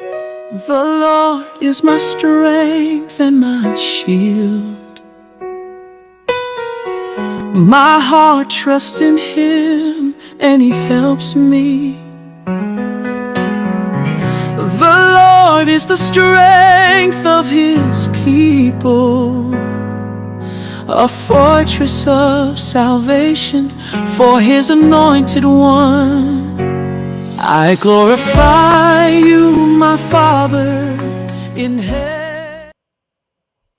The Lord is my strength and my shield. My heart trusts in Him and He helps me. The Lord is the strength of His people, a fortress of salvation for His anointed one. I glorify you, my Father in heaven.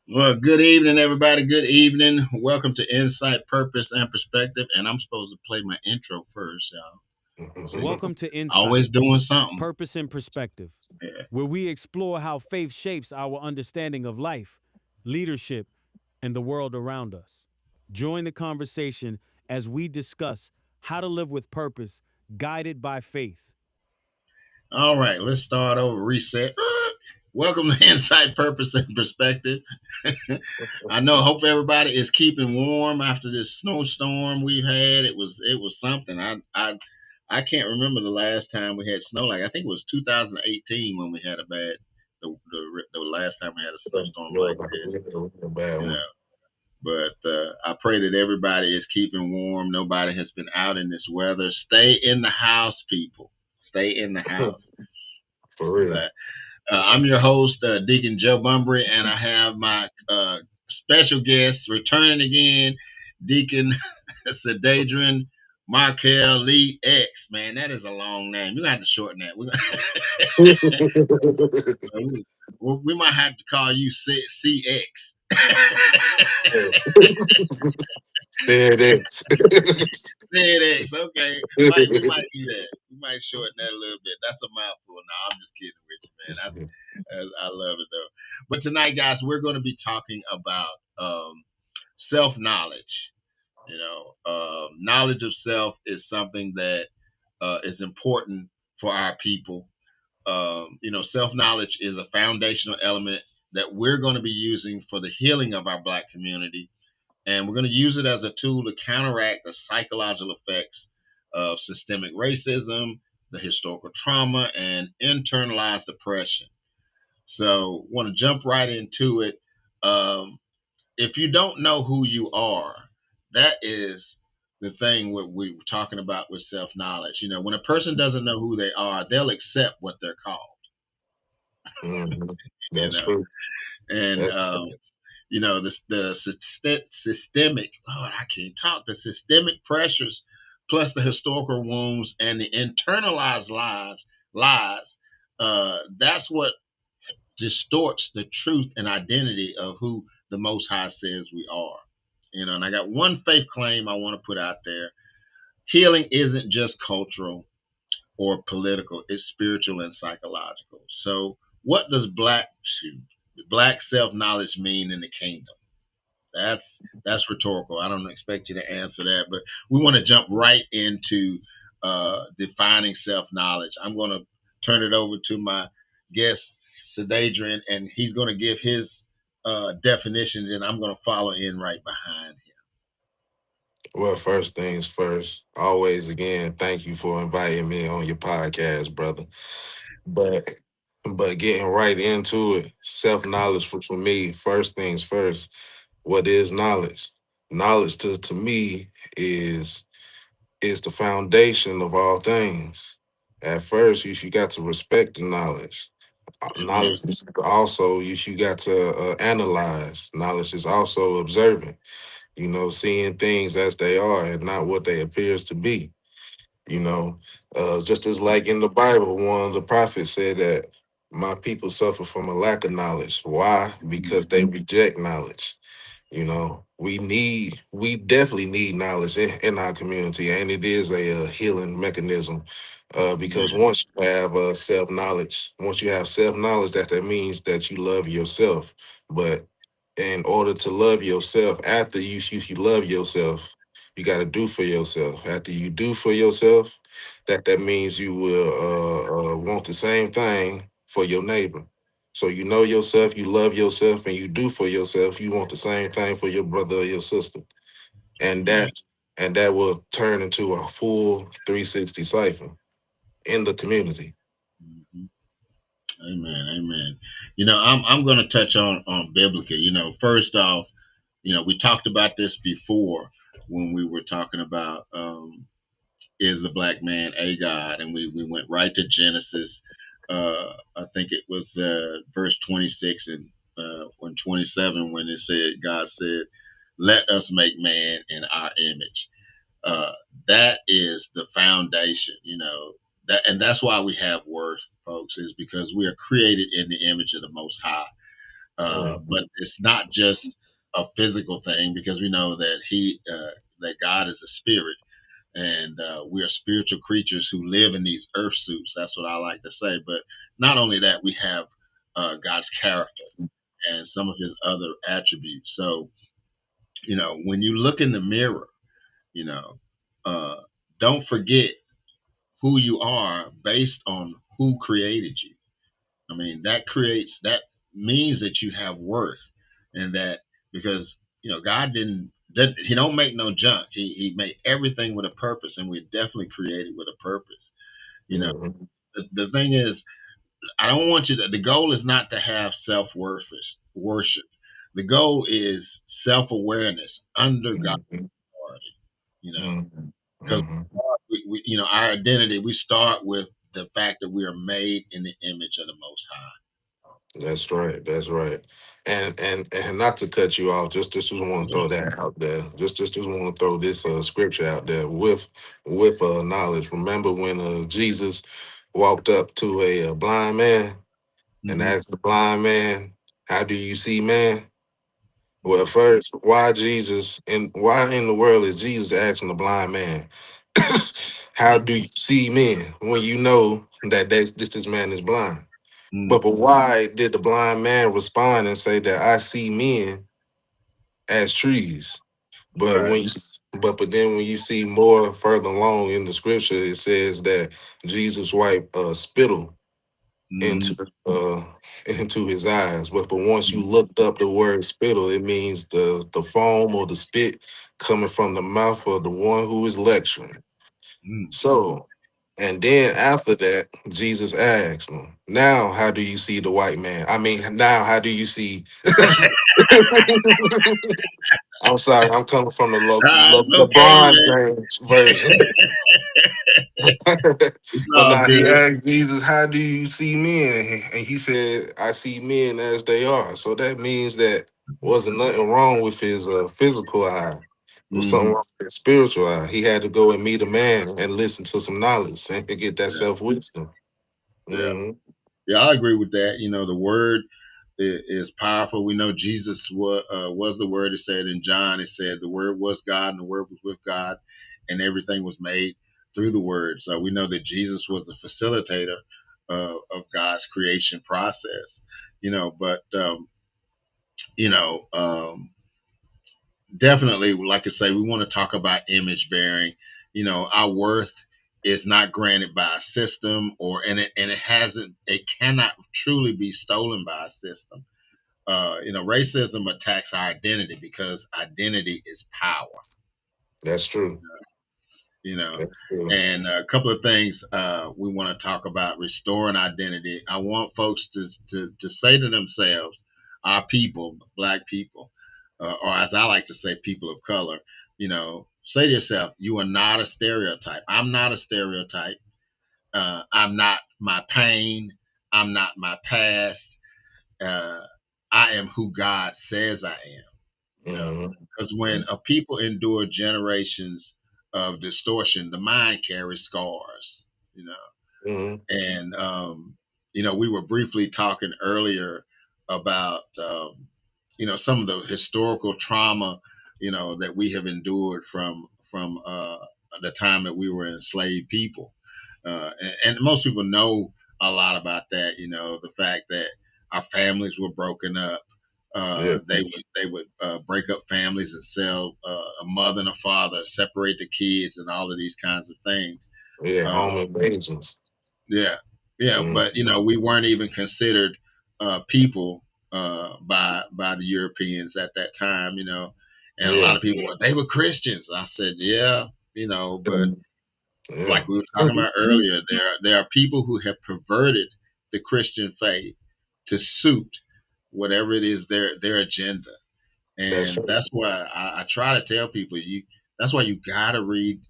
Well, good evening, everybody. Good evening. Welcome to Insight, Purpose, and Perspective. And I'm supposed to play my intro first, y'all. See, Welcome to always Insight, doing something. Purpose and Perspective, Yeah. where we explore how faith shapes our understanding of life, leadership, and the world around us. Join the conversation as we discuss how to live with purpose, guided by faith. All right, let's start over. Reset. Welcome to Insight, Purpose, and Perspective. Hope everybody is keeping warm after this snowstorm we've had. It was something. I can't remember the last time we had snow. Like I think it was 2018 when we had the last time we had a snowstorm like this. You know. But I pray that everybody is keeping warm. Nobody has been out in this weather. Stay in the house, people. Stay in the house. For real. But I'm your host, Deacon Joe Bumbry, and I have my special guest returning again, Deacon Sedadrian Markel Lee X. Man, that is a long name. You have to shorten that. We might have to call you CX. Said it. CX, okay. We might do that. We might shorten that a little bit. That's a mouthful. No, I'm just kidding with you, man. I love it though. But tonight, guys, we're going to be talking about self knowledge. Knowledge of self is something that is important for our people. Self knowledge is a foundational element that we're going to be using for the healing of our Black community, and we're going to use it as a tool to counteract the psychological effects of systemic racism, the historical trauma, and internalized oppression. So, want to jump right into it. Um, if you don't know who you are, that is the thing what we were talking about with self knowledge. When a person doesn't know who they are, they'll accept what they're called. Mhm. You That's know, true. and That's the systemic, Lord, I can't talk, the systemic pressures plus the historical wounds and the internalized lies, that's what distorts the truth and identity of who the Most High says we are. And I got one faith claim I want to put out there. Healing isn't just cultural or political, it's spiritual and psychological. So what does black self-knowledge mean in the kingdom? That's rhetorical. I don't expect you to answer that, but we want to jump right into defining self-knowledge. I'm going to turn it over to my guest Sedadrian, and he's going to give his definition, and I'm going to follow in right behind him. well, first things first. Always again, thank you for inviting me on your podcast, brother. But but getting right into it, self-knowledge for me, first things first, what is knowledge? Knowledge to me is the foundation of all things. At first, you got to respect the knowledge. Amen. Knowledge is also you got to analyze. Knowledge is also observant. Seeing things as they are and not what they appears to be. Just as like in the Bible, one of the prophets said that my people suffer from a lack of knowledge. Why? Because they reject knowledge. We definitely need knowledge in our community, and it is a healing mechanism. Because Amen. once you have self knowledge, that means that you love yourself. But in order to love yourself, after you love yourself, you got to do for yourself. After you do for yourself, that means you will want the same thing for your neighbor. So you know yourself, you love yourself, and you do for yourself. You want the same thing for your brother or your sister, and Amen. that will turn into a full 360 cipher in the community. Mhm. Amen. Amen. I'm going to touch on biblical. First off, we talked about this before when we were talking about is the black man a god, and we went right to Genesis. I think it was verse 26 and when 27 when it said God said, "Let us make man in our image." uh, that is the foundation, and that's why we have worth, folks, is because we are created in the image of the Most High. But Mhm. it's not just a physical thing, because we know that God is a spirit, and we are spiritual creatures who live in these earth suits. That's what I like to say. But not only that, we have God's character and some of His other attributes. So, when you look in the mirror, you know, uh, don't forget who you are based on who created you. I mean, that means that you have worth, and that because God He don't make no junk. He made everything with a purpose, and we're definitely created with a purpose. You know, Mhm. the thing is, I don't want you to. The goal is not to have worship. The goal is self awareness under God's Mhm. authority. You know, Mhm. because Mhm. our identity, we start with the fact that we are made in the image of the Most High. That's right. That's right. And not to cut you off, just want to Yeah. throw that out there. Just want to throw this scripture out there with knowledge. Remember when Jesus walked up to a blind man and Hmm. asked the blind man, "How do you see man?" Well, Hmm. first, why in the world is Jesus asking the blind man, "How do you see men?" when you know that this man is blind? Mm. But why did the blind man respond and say that I see men as trees? But Right. but then when you see more further along in the scripture, it says that Jesus wiped spittle Hmm. into uh into his eyes. But once you looked up the word spittle, it means the foam or the spit coming from the mouth of the one who is lecturing. Hmm. So, and then after that, Jesus asked him, "Now, how do you see the white man? I mean, now, how do you see?" I'm sorry, I'm coming from the It's okay, LeBron man. James version. It's But all now he good. asked Jesus, "How do you see men?" And he said, "I see men as they are." So that means that wasn't nothing wrong with his physical eye. It was something Hmm. wrong with his spiritual eye. He had to go and meet a man and listen to some knowledge and to get that Yeah. self wisdom. Yeah. Hmm. Yeah. I agree with that. The word is powerful. We know Jesus was the word. It said in John, it said the word was God, and the word was with God, and everything was made through the word. So we know that Jesus was the facilitator of God's creation process. But you know, definitely, like I say, we want to talk about image bearing. Our worth is not granted by a system, it cannot truly be stolen by a system. Racism attacks our identity because identity is power. That's true. You know, That's true. and a couple of things we want to talk about restoring identity. I want folks to say to themselves, our people, black people, or as I like to say, people of color. Say to yourself, you are not a stereotype. I'm not a stereotype. I'm not my pain. I'm not my past. Uh, I am who God says I am. Hmm. Because when a people endure generations of distortion, the mind carries scars. You know, Hmm. and we were briefly talking earlier about some of the historical trauma that we have endured from the time that we were enslaved people, and most people know a lot about that. The fact that our families were broken up. Yeah. They would break up families and sell a mother and a father, separate the kids, and all of these kinds of things. Yeah. Uh, Home invasions. yeah, yeah, Hmm. but we weren't even considered people by the Europeans at that time. And a lot Yeah. of people they were Christians. I said, yeah, but Yeah. like we were talking about earlier, there are people who have perverted the Christian faith to suit whatever it is their agenda. That's And true. that's why I try to tell people that's why you gotta read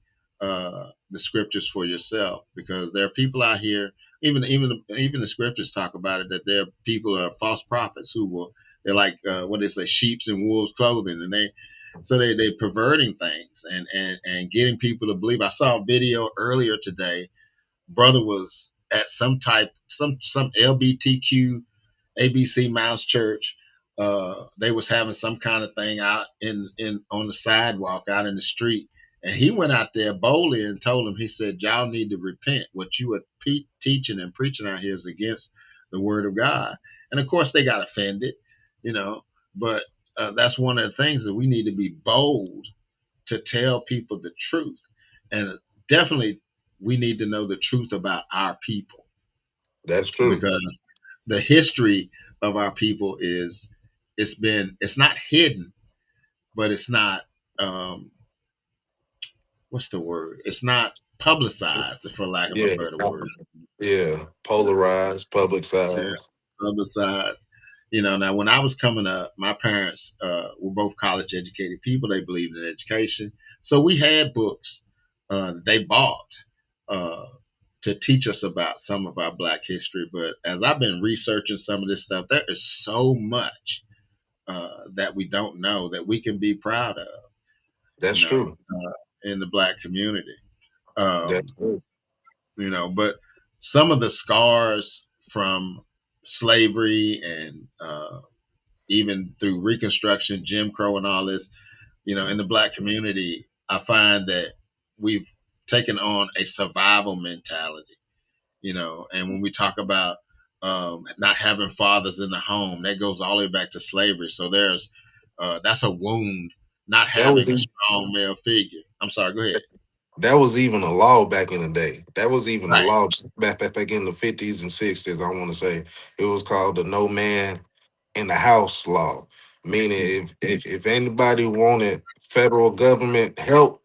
the scriptures for yourself, because there are people out here, even the scriptures talk about it, that there are people are false prophets who will, they're like what they say, sheep's and wolves clothing, and they perverting things and getting people to believe. I saw a video earlier today. Brother was at some LBTQ ABC Mouse Church. They was having some kind of thing out in on the sidewalk out in the street, and he went out there boldly and told them. He said, "Y'all need to repent. What you are teaching and preaching out here is against the Word of God." And of course, they got offended, you know. But that's one of the things, that we need to be bold to tell people the truth, and definitely we need to know the truth about our people, That's true. because the history of our people is, it's not hidden, but it's not, um what's the word, it's not publicized, for lack of a Yeah, better word. yeah. Polarized, public Yeah, size. publicized. Now when I was coming up, my parents were both college educated people. They believed in education, so we had books they bought uh, to teach us about some of our Black history. But as I've been researching some of this stuff, there is so much that we don't know, that we can be proud of, That's true. in the Black community. That's Um, true. but some of the scars from slavery and even through Reconstruction, Jim Crow, and all this, in the Black community, I find that we've taken on a survival mentality. And when we talk about not having fathers in the home, that goes all the way back to slavery. So that's a wound, not That was having a strong male figure. I'm sorry, go ahead. that was even a law back in the day. That was even a Right. law back in the 50s and 60s. I want to say it was called the No Man in the House law. Meaning, if anybody wanted federal government help,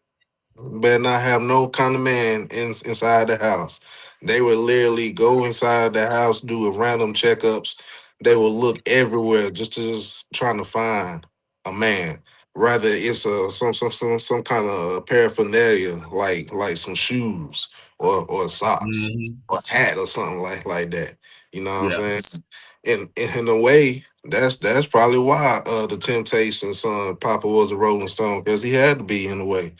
better not have no kind of man inside the house. They would literally go inside the house, do a random checkups. They would look everywhere just trying to find a man. Rather, it's some kind of paraphernalia like some shoes or socks Hmm. or a hat or something like that. You know what Yeah. I'm saying? In a way, that's probably why the Temptations son Papa was a Rolling Stone, because he had to be in a way.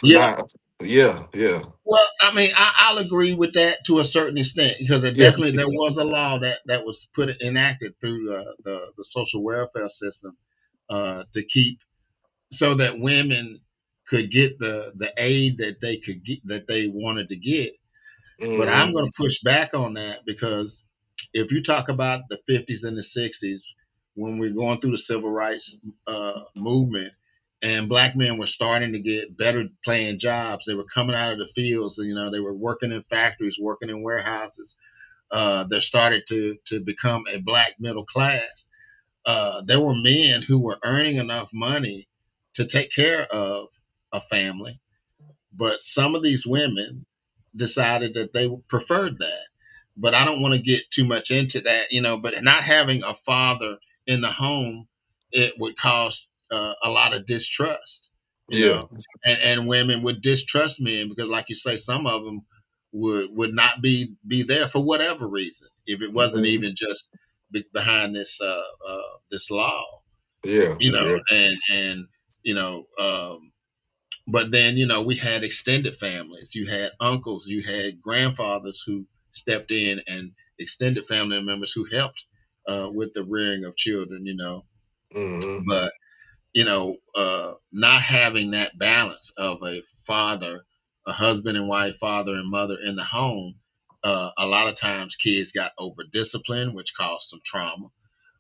Yeah. Not yeah, yeah, Well, I mean, I'll agree with that to a certain extent, because yeah. there was a law that was enacted through the social welfare system to keep, so that women could get the aid that they could get, that they wanted to get. But I'm Hmm. going to push back on that, because if you talk about the 50s and the 60s, when we're going through the civil rights movement, and Black men were starting to get better paying jobs, they were coming out of the fields, and they were working in factories, working in warehouses. They started to become a Black middle class. There were men who were earning enough money to take care of a family, but some of these women decided that they preferred that. But I don't want to get too much into that, but not having a father in the home, it would cause a lot of distrust, you Yeah. know, and women would distrust men, because, like you say, some of them would not be there for whatever reason, if it wasn't Mhm. even just behind this law, Yeah, yeah. and you know but then, we had extended families. You had uncles, you had grandfathers who stepped in, and extended family members who helped with the rearing of children. Hmm. But not having that balance of a father, a husband and wife, father and mother in the home, a lot of times kids got over disciplined, which caused some trauma,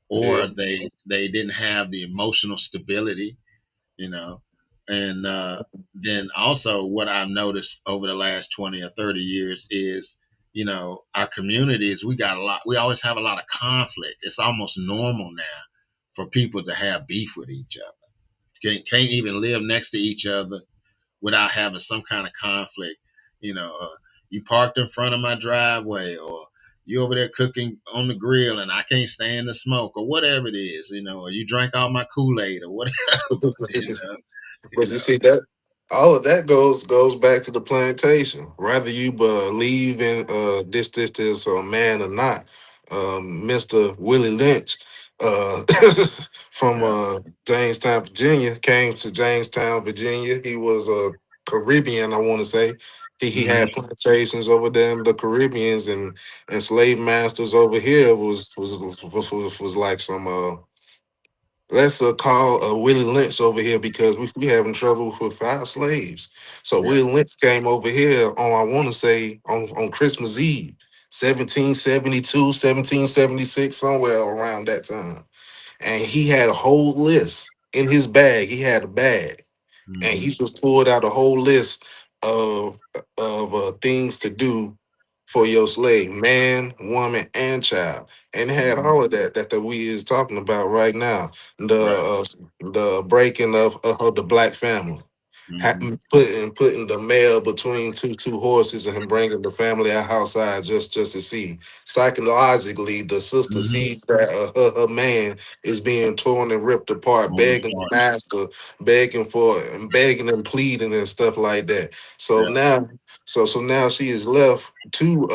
or Yeah. they didn't have the emotional stability, you know. And then also, what I've noticed over the last 20 or 30 years is, our communities, we always have a lot of conflict. It's almost normal now for people to have beef with each other. Can't even live next to each other without having some kind of conflict. You know, you parked in front of my driveway, or you over there cooking on the grill, and I can't stand the smoke, or whatever it is, or you drank all my Kool-Aid, or whatever, you know, you But you know. see that all of that goes back to the plantation. Whether you believe in this man or not, Mr. Willie Lynch uh, from Yeah. Jamestown, Virginia, came to Jamestown, Virginia. He was a Caribbean, I want to say. He Hmm. had plantations over there in the Caribbeans, and slave masters over here was like some let's call Willie Lynch over here because we having trouble with our slaves. So Yeah. Willie Lynch came over here on, I want to say, on Christmas Eve, 1772, 1776, somewhere around that time. And he had a whole list in his bag. He had a bag, and he Hmm. just pulled out a whole list of things to do for your slave, man, woman, and child, and it had Hmm. all of that we is talking about right now. Right. The breaking of the black family, Hmm. putting the male between two horses and bringing the family outside just to see. Psychologically, the sister Hmm. sees that her man is being torn and ripped apart, On the begging the part. master, begging for it, and begging and pleading and stuff like that. So Yeah. now, so now she is left to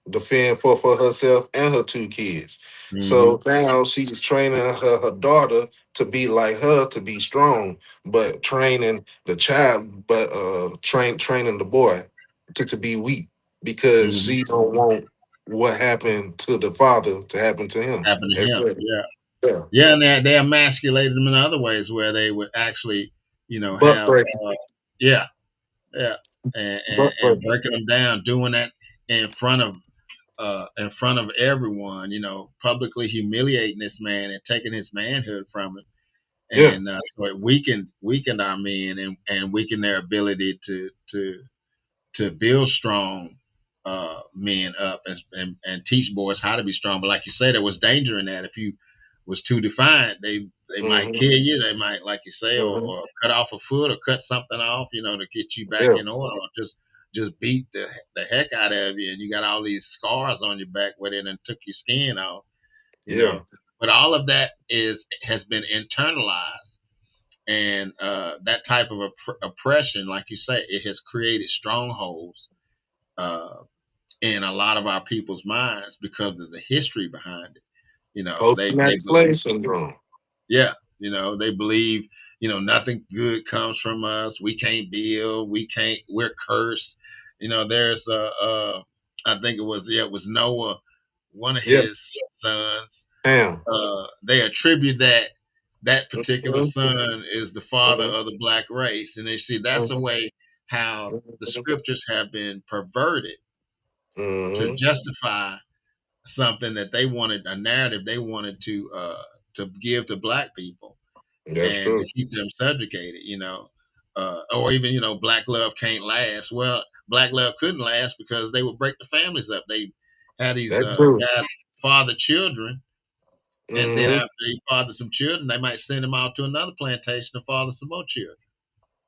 defend for herself and her two kids. Hmm. So now she's training her daughter to be like her, to be strong, but training the child, but training the boy to be weak because Hmm. she don't want what happened to the father to happen to him. Happened to That's him. it. Yeah. Yeah. Yeah, and they emasculated them in other ways where they would actually, Butt have, breaking. yeah, yeah, and, and Butt and breaking. breaking them down, doing that in front of everyone, publicly humiliating this man and taking his manhood from him, Yeah. and so it weakened our men, and weakened their ability to build strong men up, and teach boys how to be strong. But like you say, there was danger in that. If you was too defiant, they might Hmm. kill you. They might, like you say, or, Hmm. or cut off a foot or cut something off, to get you back Yeah. in order, or just beat the heck out of you, and you got all these scars on your back where they done took your skin off. You Yeah. know, but all of that has been internalized, and that type of oppression, like you say, it has created strongholds uh, in a lot of our people's minds because of the history behind it. They Post-traumatic believe, slave syndrome. yeah, they believe, nothing good comes from us. We can't build. We can't. We're cursed. There's I think it was Noah, one of Yeah. his sons. Damn. They attribute that particular Mhm. son is the father Mhm. of the black race, and they see that's a Mhm. way how the Mhm. scriptures have been perverted to Mhm. justify something that they wanted, a narrative they wanted to give to black people That's and to true. keep them subjugated, or even, black love can't last. Well, black love couldn't last because they would break the families up. They had these That's true. guys father children, and then Hmm. after they father some children, they might send them out to another plantation to father some more children.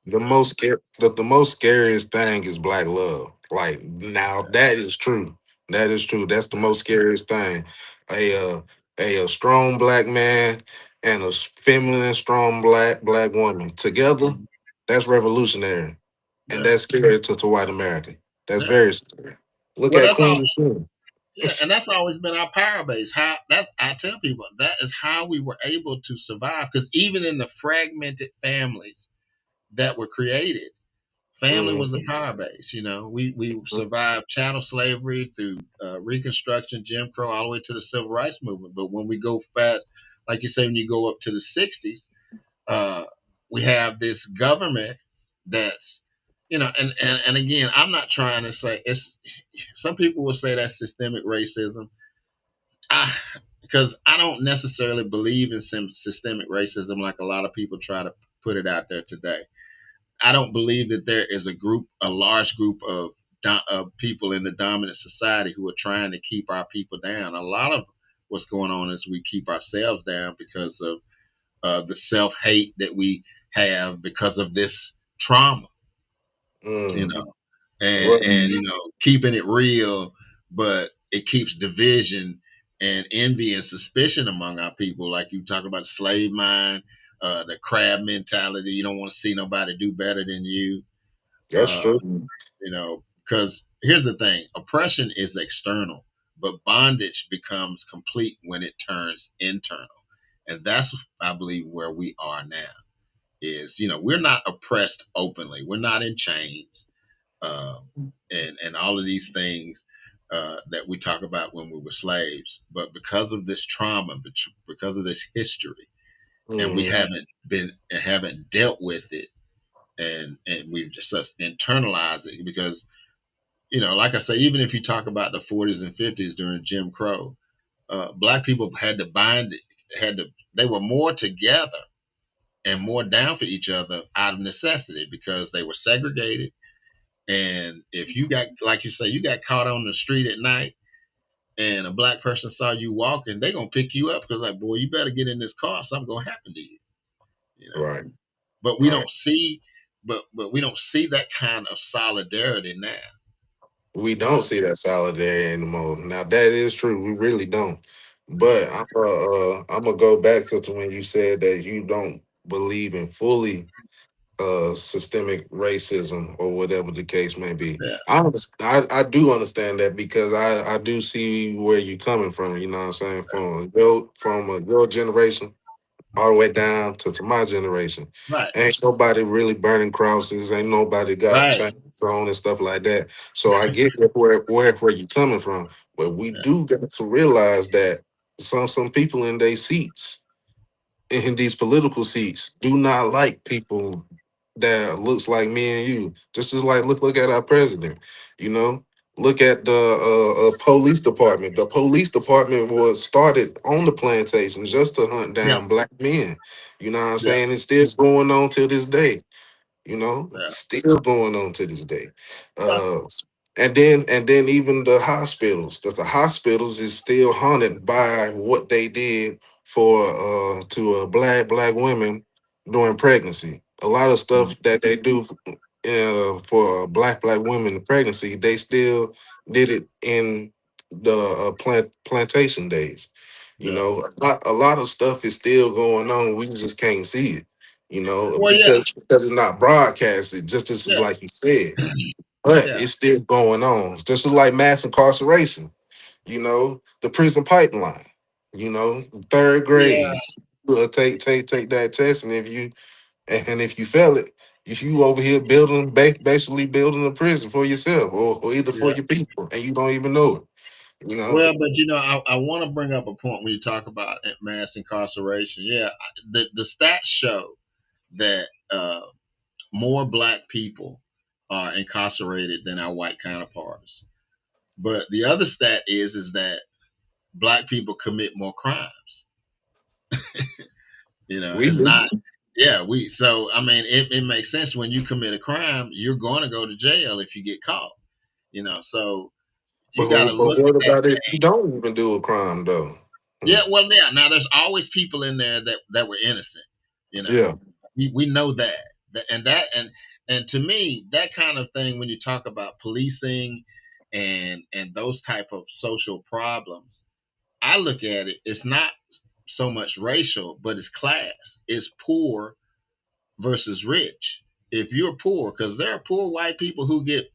The most the most scariest thing is black love. Like now, that is true. That is true. That's the most scariest thing. A a strong black man and a feminine, strong black woman together. Mhm. That's revolutionary, and Yeah, that's scary to white America. That's yeah. very scary. Look Well, at that's all. Queen Sheba. Yeah, and that's always been our power base. How that's I tell people that is how we were able to survive. Because even in the fragmented families that were created, family was a Mhm. power base. We survived chattel slavery through Reconstruction, Jim Crow, all the way to the Civil Rights Movement. But when we go fast, like you say, when you go up to the '60s, uh, we have this government that's, and again, I'm not trying to say it's. Some people will say that's systemic racism. I Because I don't necessarily believe in systemic racism like a lot of people try to put it out there today. I don't believe that there is a large group of people in the dominant society who are trying to keep our people down. A lot of what's going on is we keep ourselves down because of the self hate that we have because of this trauma, you Mm. know, and Well, keeping it real, but it keeps division and envy and suspicion among our people. Like you talk about slave mind, the crab mentality. You don't want to see nobody do better than you. That's Uh, true. because here's the thing: oppression is external, but bondage becomes complete when it turns internal, and that's, I believe, where we are now. Is, we're not oppressed openly. We're not in chains, um, and all of these things that we talk about when we were slaves. But because of this trauma, because of this history, and we Hmm. haven't dealt with it, and we've just internalized it. Because, like I say, even if you talk about the 40s and 50s during Jim Crow, black people had to bind it, they were more together and more down for each other out of necessity, because they were segregated. And if you got, like you say, you got caught on the street at night and a black person saw you walking, they gonna pick you up, because, like, boy, you better get in this car, something gonna happen to you. You know. Right. But we Right. don't see, but we don't see that kind of solidarity now. We You don't know. see that solidarity anymore. Now that is true. We really don't. But I'm gonna go back to when you said that you don't believe in fully systemic racism or whatever the case may be. Yeah. I do understand that, because I do see where you're coming from. You know what I'm saying? From your generation all the way down to my generation. Right. Ain't nobody really burning crosses. Ain't nobody got Right. chains on and stuff like that. So I get where you coming from, but we Yeah. do got to realize that some people in their seats, in these political seats, do not like people that looks like me and you. Just as, like, look at our president. You know, look at the police department. The police department was started on the plantation just to hunt Yeah. down black men. You know what I'm Yeah. saying? It's still going on till this day. Yeah. Still going on to this day. Well, uh and then even the hospitals is still haunted by what they did for to black women during pregnancy. A lot of stuff that they do for black women in pregnancy, they still did it in the plantation days. yeah. A lot of stuff is still going on. We just can't see it, Well, yeah. because it's not broadcasted, just as Yeah. like you said. But Yeah. it's still going on. Just like mass incarceration, the prison pipeline, third Yeah. grade. Take that test, and if you fail it, you over here building basically building a prison for yourself, or either for Yeah. your people, and you don't even know it. Well, but I want to bring up a point when you talk about mass incarceration. Yeah, the stats show that more black people are incarcerated than our white counterparts. But the other stat is that black people commit more crimes. We It's do. not. Yeah, so I mean, it makes sense. When you commit a crime, you're going to go to jail if you get caught. So you got to But look what at that. about if you don't even do a crime though? Hmm. Yeah, well, yeah. Now there's always people in there that were innocent. You know, Yeah, we know that. And to me, that kind of thing, when you talk about policing and those type of social problems, I look at it. It's not so much racial, but it's class. It's poor versus rich. If you're poor, because there are poor white people who get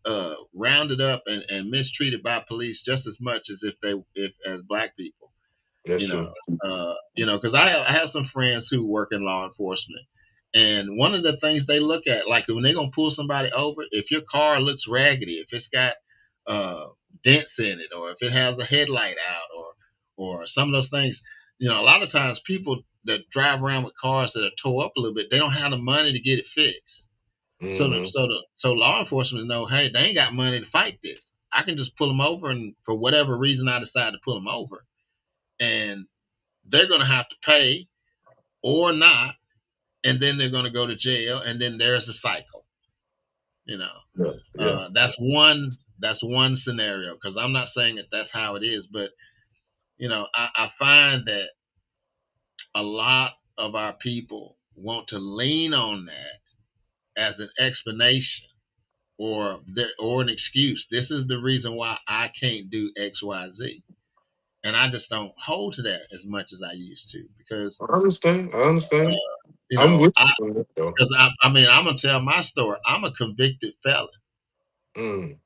rounded up and mistreated by police just as much as if as black people. that's you know, true. because I have some friends who work in law enforcement, and one of the things they look at, like when they're gonna pull somebody over, if your car looks raggedy, if it's got uh, dents in it, or if it has a headlight out, or some of those things, a lot of times people that drive around with cars that are tore up a little bit, they don't have the money to get it fixed. Hmm. So law enforcement know, hey, they ain't got money to fight this. I can just pull them over, and for whatever reason, I decide to pull them over, and they're going to have to pay or not, and then they're going to go to jail, and then there's a cycle. You know, Yeah, yeah. that's one scenario, because I'm not saying that that's how it is, but I find that a lot of our people want to lean on that as an explanation or an excuse. This is the reason why I can't do XYZ. And I just don't hold to that as much as I used to because I understand. I understand. you I'm know with I you on that, though. because I mean I'm gonna tell my story. I'm a convicted felon, Mm.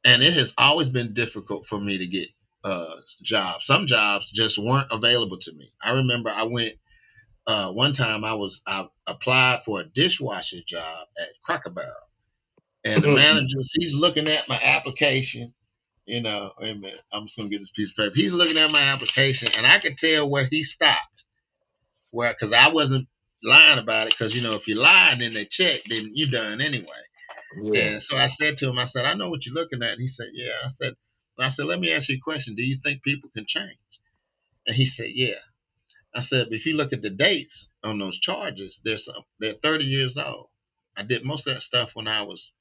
and it has always been difficult for me to get jobs. Some jobs just weren't available to me. I remember I went one time. I applied for a dishwasher job at Cracker Barrel, and the manager, he's looking at my application. Wait a minute, I'm just gonna get this piece of paper. He's looking at my application, and I could tell where he stopped. Where, because I wasn't lying about it, because if you lie and then they check, then you done anyway. Yeah. And so I said to him, I said, I know what you're looking at. And he said, yeah. I said, let me ask you a question. Do you think people can change? And he said, yeah. I said, but if you look at the dates on those charges, they're 30 years old. I did most of that stuff when I was,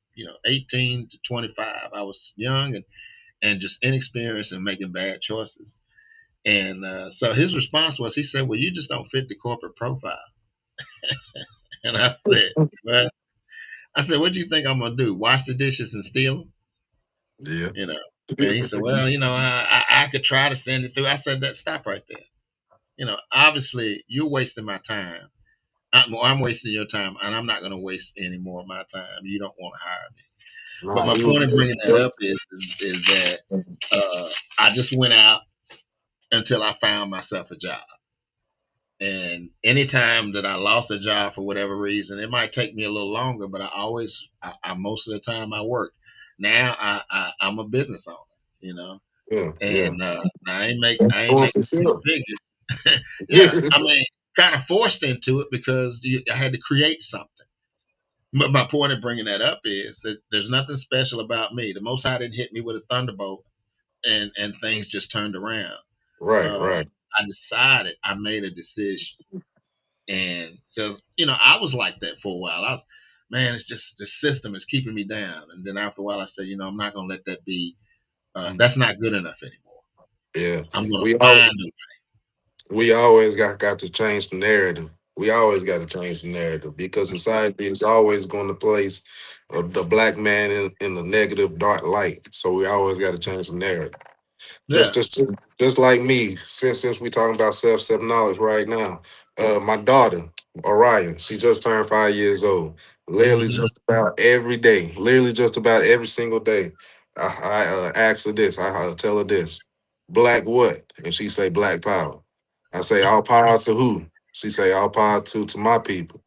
18 to 25. I was young and just inexperienced and making bad choices. And so his response was, he said, well, you just don't fit the corporate profile. And I said, well, what do you think I'm going to do? Wash the dishes and steal them? Yeah. You know? And he said, well, I could try to send it through. I said, that stop right there. Obviously you're wasting my time. I'm wasting your time, and I'm not going to waste any more of my time. You don't want to hire me. But Nah, my he point in was bringing that up is that I just went out until I found myself a job. And anytime that I lost a job for whatever reason, it might take me a little longer, but I most of the time I work. Now I'm a business owner, yeah, yeah. and That's I ain't going making for six sure. figures. Yeah, I mean, kind of forced into it because I had to create something. But my point of bringing that up is that there's nothing special about me. The Most High didn't hit me with a thunderbolt, and things just turned around. Right, Uh, right. I made a decision, and because I was like that for a while. I was, man, it's just the system is keeping me down. And then after a while, I said, I'm not gonna let that be. That's not good enough anymore. Yeah. I'm gonna We all find a we always got to change the narrative. We always got to change the narrative because society is always going to place the black man in the negative dark light. So we always got to change the narrative. yeah. Just like me, since we talking about self knowledge right now, my daughter Orion, she just turned 5 years old. Literally Hmm. just about every day, literally just about every single day, I ask her this. I tell her this: Black what? And she say Black Power. I say all power to who? She say all power to my people.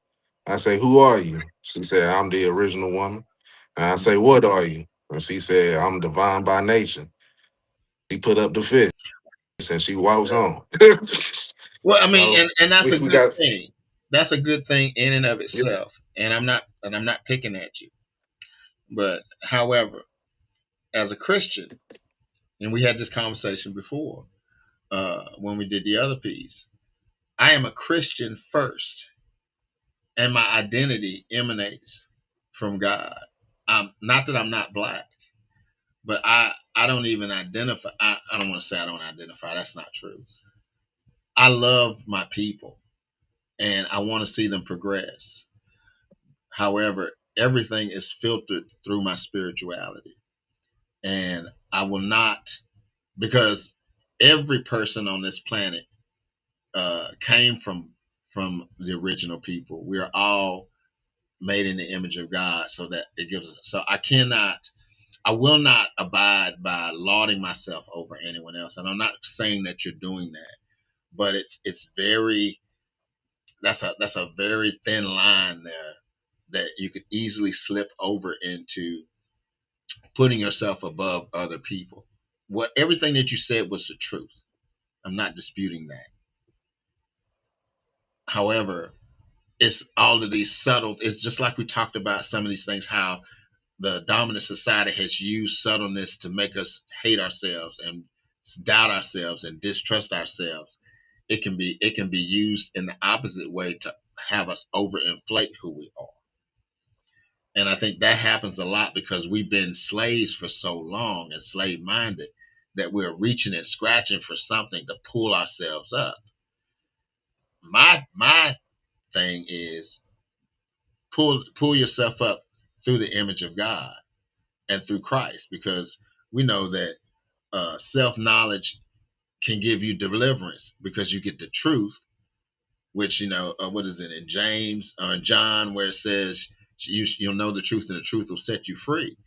I say who are you? She said I'm the original woman. And I say what are you? And she said I'm divine by nature. She put up the fist and she walks on. Well, I mean, and that's a We good got thing. That's a good thing in and of yeah, itself. And I'm not picking at you. But however, as a Christian, and we had this conversation before when we did the other piece, I am a Christian first, and my identity emanates from God. Not that I'm not black, but I don't even identify. I don't want to say I don't identify. That's not true. I love my people, and I want to see them progress. However, everything is filtered through my spirituality. And I will not, because every person on this planet came from the original people. We are all made in the image of God, so that it gives us. So I will not abide by lauding myself over anyone else. And I'm not saying that you're doing that, but it's very that's a very thin line there that you could easily slip over into putting yourself above other people. What everything that you said was the truth. I'm not disputing that. However, it's all of these subtle, it's just like we talked about some of these things, how the dominant society has used subtleness to make us hate ourselves and doubt ourselves and distrust ourselves. It can be used in the opposite way to have us overinflate who we are. And I think that happens a lot because we've been slaves for so long and slave minded that we're reaching and scratching for something to pull ourselves up. My thing is pull yourself up through the image of God. and through Christ, because we know that self knowledge can give you deliverance because you get the truth, which what is it in James or John, where it says you'll know the truth and the truth will set you free.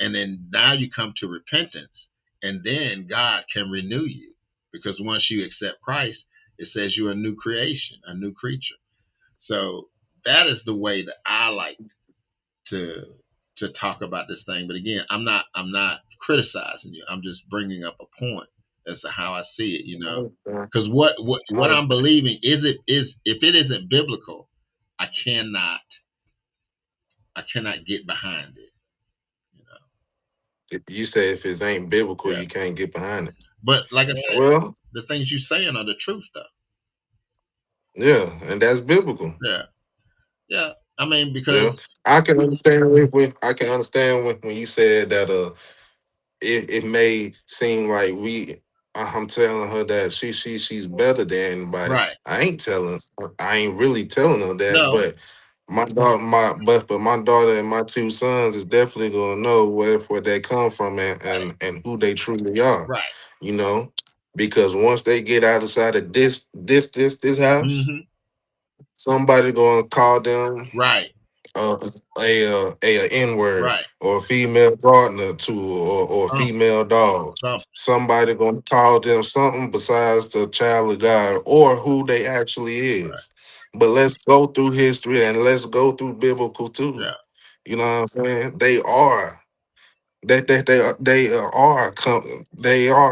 And then now you come to repentance, and then God can renew you, because once you accept Christ, it says you're a new creation, a new creature. So that is the way that I like to talk about this thing. But again, I'm not criticizing you. I'm just bringing up a point as to how I see it. Because what I'm Honestly, believing is if it isn't biblical, I cannot get behind it. You know. you say if it ain't biblical, Yeah. you can't get behind it. But like I said, Well, the things you're saying are the truth, though. yeah, and that's biblical. Yeah. Yeah. I mean, Yeah, because I can understand I can understand when you said that it may seem like I'm telling her that she's better than anybody. right. I ain't telling I ain't really telling her that, No. but my daughter but my daughter and my two sons is definitely gonna know where they come from and who they truly are, Right. you know. Because once they get outside of this house, Hmm. somebody gonna call them Right. uh, a N word Right. or a female partner to or a female dog. Something. Somebody gonna call them something besides the child of God or who they actually Right. is. But let's go through history and let's go through biblical too. Yeah. You know what I'm saying? They are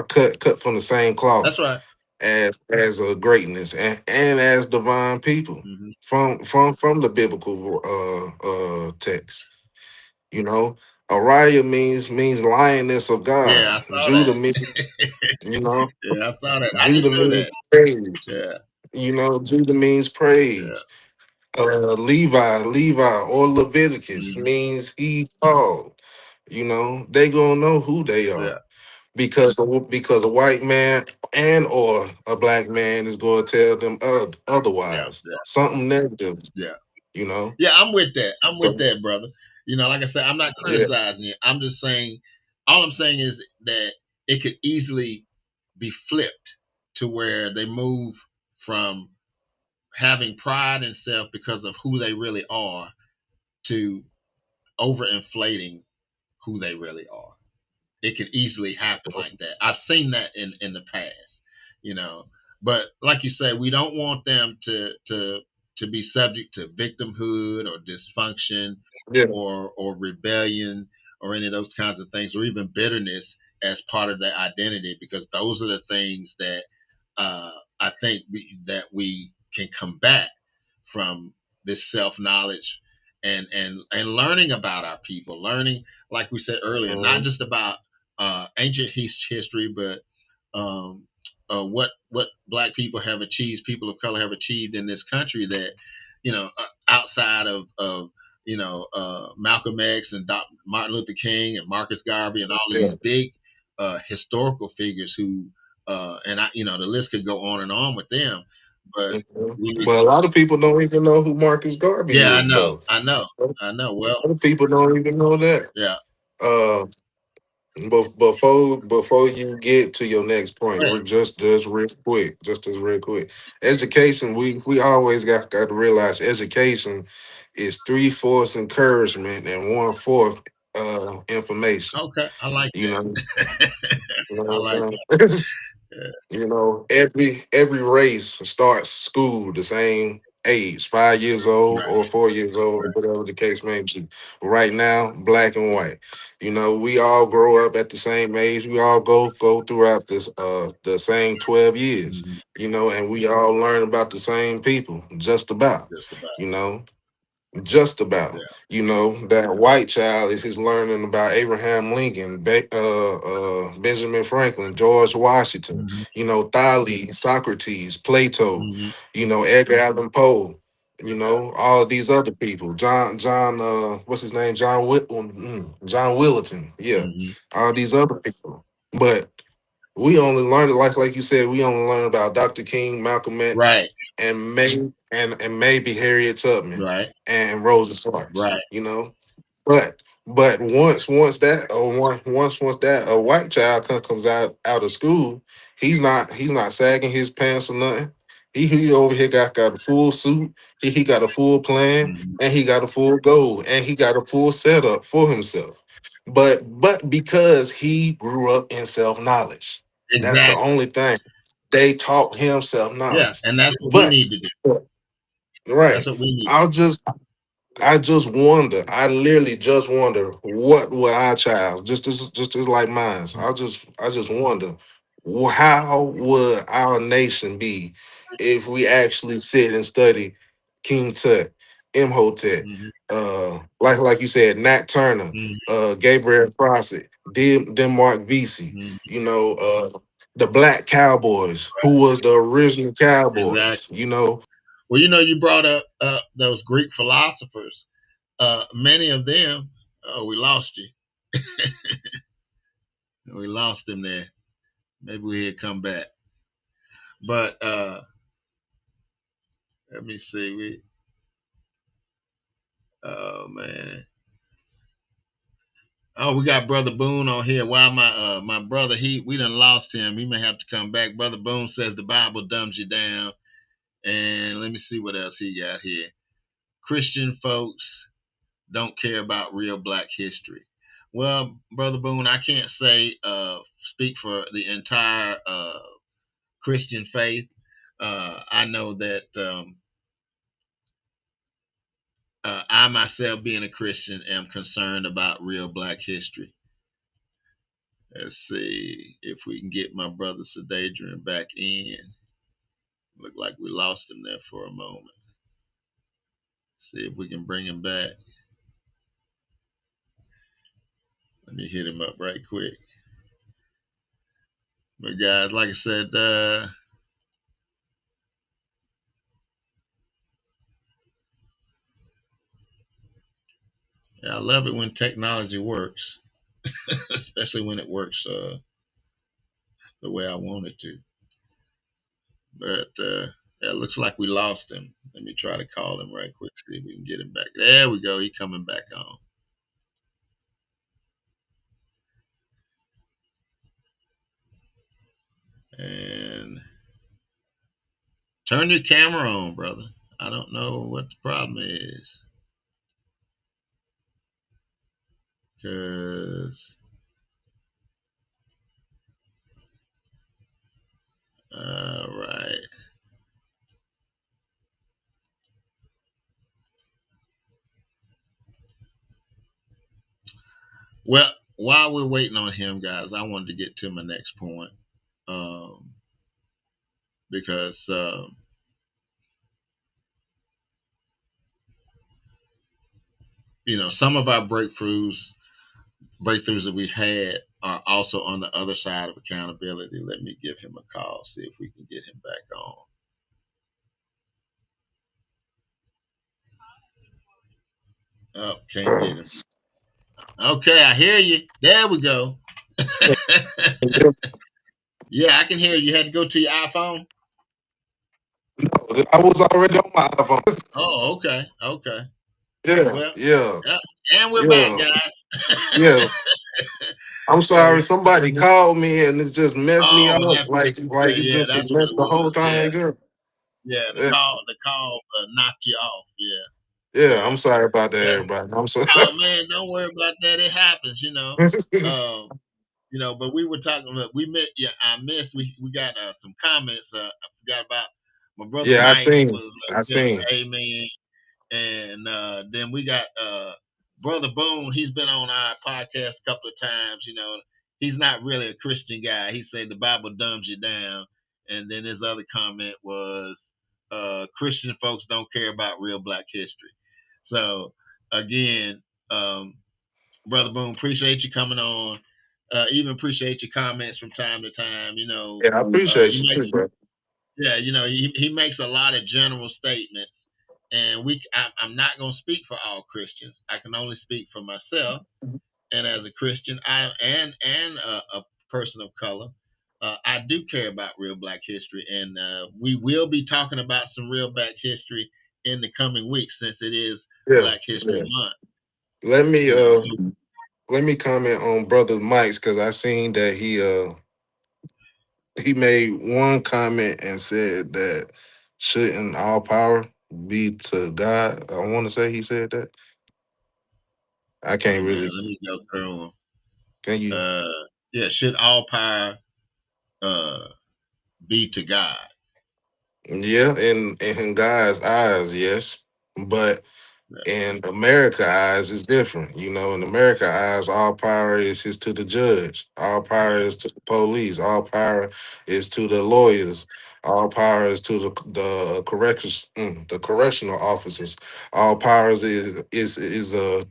cut from the same That's cloth right. as a greatness and as divine people Hmm. from the biblical text. You know, Ariah means lioness of Yeah, God. I saw Judah means, that. you know, Yeah, I saw that. I Judah didn't know means that. praise. Yeah. You know, Judah means Yeah. praise. Levi or Leviticus Hmm. means he called. You know, they gonna know who they are Yeah. because a white man and or a black man is going to tell them Yeah. otherwise, Yeah. something negative. Yeah. You know, Yeah. I'm with that. I'm so with that, brother. Like I said, I'm not yeah, criticizing it. I'm just saying, all I'm saying is that it could easily be flipped to where they move from having pride in self because of who they really are to overinflating who they really are. It could easily happen like that. I've seen that in the past, you know. But like you say, we don't want them to be subject to victimhood or dysfunction yeah, or rebellion or any of those kinds of things, or even bitterness as part of their identity, because those are the things that I think that we can combat from this self knowledge and learning about our people, learning, like we said earlier, not mhm, just about ancient history, but um, what Black people have achieved, people of color have achieved in this country, that outside of Malcolm X and Martin Luther King and Marcus Garvey and all of yeah. these big historical figures who and I the list could go on and on with them, but Mhm. we But a lot of people don't even know who Marcus Garvey yeah, I is, know, though. I know, A I know. Well, lot of people don't even know that. yeah. Uh, but before you get to your next point, Go ahead. we're just real quick, just as real quick. Education, we always got to realize education is three-fourths encouragement and one-fourth information. Okay, I like You know, that. you know I what like I'm that. saying? Yeah, You know, every race starts school the same age, 5 years old right, or 4 years old, or right. whatever the case may be. Right now, black and white. You know, we all grow up at the same age. We all go throughout this the same 12 years, Hmm. you know, and we all learn about the same people, just about, Just about. you know. Just about, Yeah. you know, that white child is learning about Abraham Lincoln, Benjamin Franklin, George Washington, Hmm. you know, Thales, Socrates, Plato, Hmm. you know, Edgar Allan Poe, you know, all of these other people, what's his name, John Willerton, yeah, Hmm. all these other people, but we only learn like you said, we only learn about Dr. King, Malcolm X, Right, and maybe Harriet Tubman right, and Rosa Parks, right. you know. But But once that a white child comes out of school, he's not sagging his pants or nothing. He over here got a full suit. He got a full plan, Mhm. and he got a full goal, and he got a full setup for himself. But because he grew up in self knowledge, that's the Exactly. only thing they taught him self Yeah, knowledge. and that's what we But need to do. That's right, what we need. I'll just I just wonder. I literally just wonder what would our child, just as like mine. I just wonder how would our nation be if we actually sit and study King Tut, Imhotep, Mhm, like you said, Nat Turner, mhm, Gabriel Prosser, Denmark Vesey, mhm. the Black Cowboys, who was the original Cowboys, Exactly. Well, you brought up those Greek philosophers. Many of them, oh, we lost you. We lost him there. Maybe he'll come back. But let me see. Oh man. Oh, we got Brother Boone on here. Why my brother, we done lost him. He may have to come back. Brother Boone says the Bible dumbs you down. And let me see what else he got here. Christian folks don't care about real black history. Well, Brother Boone, I can't say speak for the entire Christian faith. I know that I myself, being a Christian, am concerned about real black history. Let's see if we can get my brother Sadadrian back in. Look like we lost him there for a moment. See if we can bring him back. Let me hit him up right quick. But guys, like I said, yeah, I love it when technology works, especially when it works the way I want it to. But yeah, it looks like we lost him. Let me try to call him right quick, see if we can get him back. There we go. He coming back on. And turn your camera on, brother. I don't know what the problem is. Cause all right. Well, while we're waiting on him, guys, I wanted to get to my next point. Um, because some of our breakthroughs that we had are also on the other side of accountability. Let me give him a call, see if we can get him back on. Oh, can't get him. Okay, I hear you. There we go. Yeah, I can hear you. You had to go to your iPhone. I was already on my iPhone. Oh, okay, okay. Yeah, Well, yeah, yeah, and we're back, yeah, guys. yeah. I'm So, sorry, somebody called me and it just messed me oh, up. that's Like okay. it Yeah, just that's what it messed the whole was. Yeah, thing up. yeah. The Yeah, call knocked you off. Yeah, yeah, yeah. I'm sorry about that, That's everybody. I'm sorry. Oh man, don't worry about that. It happens. Um, but we were talking about we met. Yeah, I missed. We got some comments. I forgot about my brother Yeah, Mike was I saying seen. amen, and then we got brother Boone. He's been on our podcast a couple of times. He's not really a Christian guy. He said the Bible dumbs you down, and then his other comment was Christian folks don't care about real Black history. So again, um, brother Boone, appreciate you coming on. Even appreciate your comments from time to time. Yeah, I appreciate He you too, makes bro. yeah, he makes a lot of general statements, and I'm not going to speak for all Christians. I can only speak for myself, and as a Christian, and a person of color, I do care about real Black history, and we will be talking about some real Black history in the coming weeks since it is Yeah, Black History yeah. Month. Let me You know, so let me comment on brother Mike's because I seen that he made one comment and said that shouldn't all power be to God. I want to say he said that. I wait can't a minute, really. let me go through 'em. Can you? Uh, yeah, should all power uh be to God? Yeah, in God's eyes, yes, but in America eyes is different. You know, in America eyes, all power is to the judge. All power is to the police. All power is to the lawyers. All power is to the correctional officers. All powers is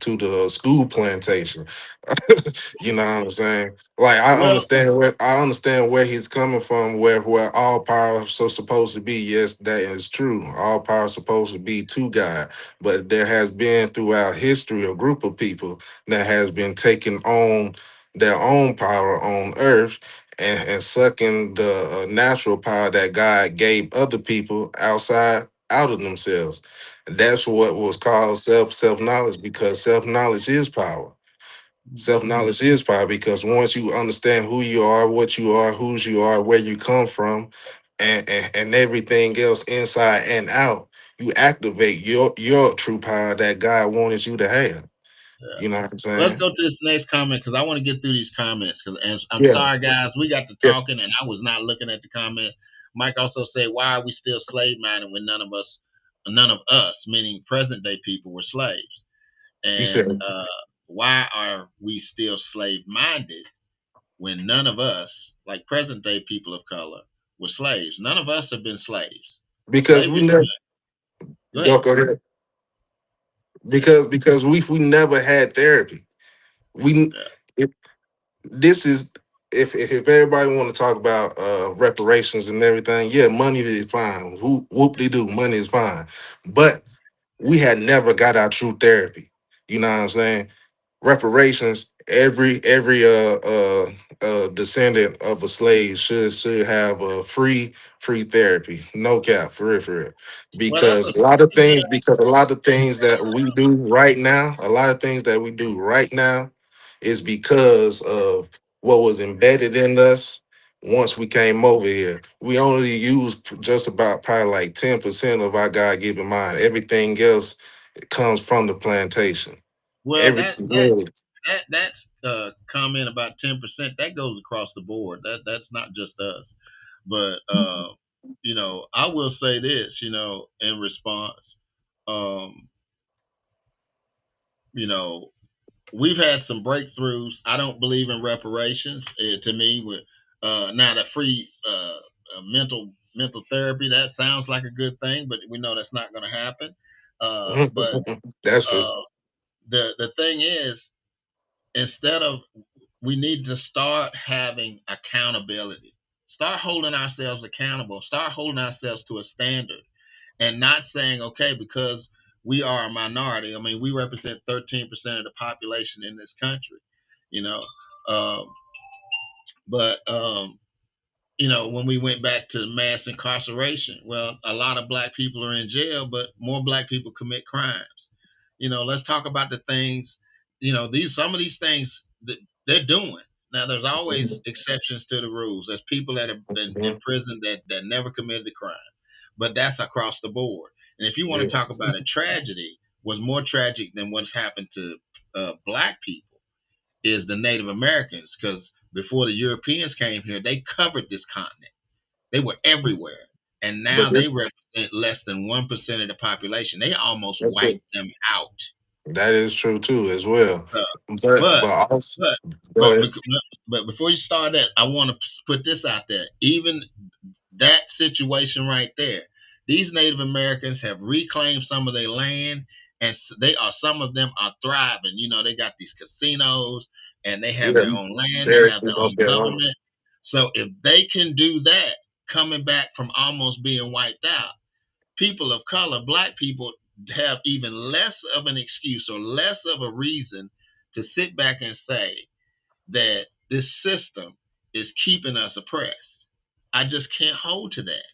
to the school plantation. You know what I'm saying? Like Well, I understand where he's coming from, where all power is so supposed to be. Yes, that is true. All power is supposed to be to God, but there has been throughout history a group of people that has been taking on their own power on earth and sucking the natural power that God gave other people outside out of themselves. That's what was called self knowledge because self knowledge is power. Self knowledge is power because once you understand who you are, what you are, whose you are, where you come from, and everything else inside and out, you activate your true power that God wanted you to have. yeah. You know what I'm Let's saying? go to this next comment because I want to get through these comments. Because I'm Yeah. sorry, guys, we got to Yeah. talking and I was not looking at the comments. Mike also said, "Why are we still slave minded when none of us, meaning present day people, were slaves? You said And why are we still slave minded when none of us, like present day people of color, were slaves? None of us have been slaves. because we Slavery. never Go ahead. go ahead. Because we never had therapy. We Yeah. this is if everybody want to talk about reparations and everything, yeah, money is fine. Whoop de doo, money is fine. But we had never got our true therapy. You know what I'm saying? Reparations. Every descendant of a slave should have a free therapy. No cap, for real. Well, that's a Because a lot of things that we do right now, a lot of things that we do right now is because of what was embedded in us once we came over here. We only used just about probably like 10% of our God given mind. Everything else comes from the plantation. well Everything. that's comment about 10% that goes across the board. That's not just us. But I will say this, in response. Um, you know, we've had some breakthroughs. I don't believe in reparations. To me, with now the free mental therapy, that sounds like a good thing, but we know that's not going to happen. But That's true. uh, the thing is, instead of we need to start having accountability, start holding ourselves accountable, start holding ourselves to a standard, and not saying, okay, because we are a minority. I mean, we represent 13% of the population in this country, you know. Um, but when we went back to mass incarceration, well, a lot of black people are in jail, but more black people commit crimes. Let's talk about the things, these some of these things that they're doing. Now, there's always exceptions to the rules. There's people that have been in Mhm. prison that never committed a crime, but that's across the board. And if you want Yeah. to talk about a tragedy, what's more tragic than what's happened to black people is the Native Americans, because before the Europeans came here, they covered this continent. They were everywhere, and But now they this represent less than 1% of the population. They almost that's it. wiped them out. That is true too as well. Uh, But but but also but go but ahead. but before you start that, I want to put this out there. Even that situation right there, these Native Americans have reclaimed some of their land, and some of them are thriving. They got these casinos, and they have Yeah. their own land, they have Cherokee, their own okay. government. So if they can do that, coming back from almost being wiped out, people of color, black people, have even less of an excuse or less of a reason to sit back and say that this system is keeping us oppressed. I just can't hold to that.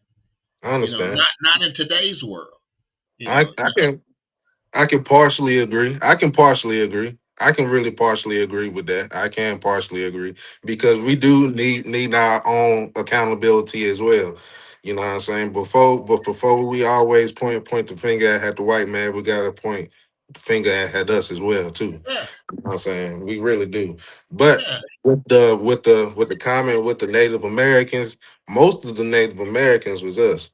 I understand. Not in today's world. You I know, I can. I can partially agree. I can partially agree. I can really partially agree with that. I can partially agree because we do need our own accountability as well. You know what I'm saying? Before we always point the finger at the white man, we gotta point the finger at us as well too. Yeah, You know what I'm saying? We really do. But yeah, with the comment with the Native Americans, most of the Native Americans was us.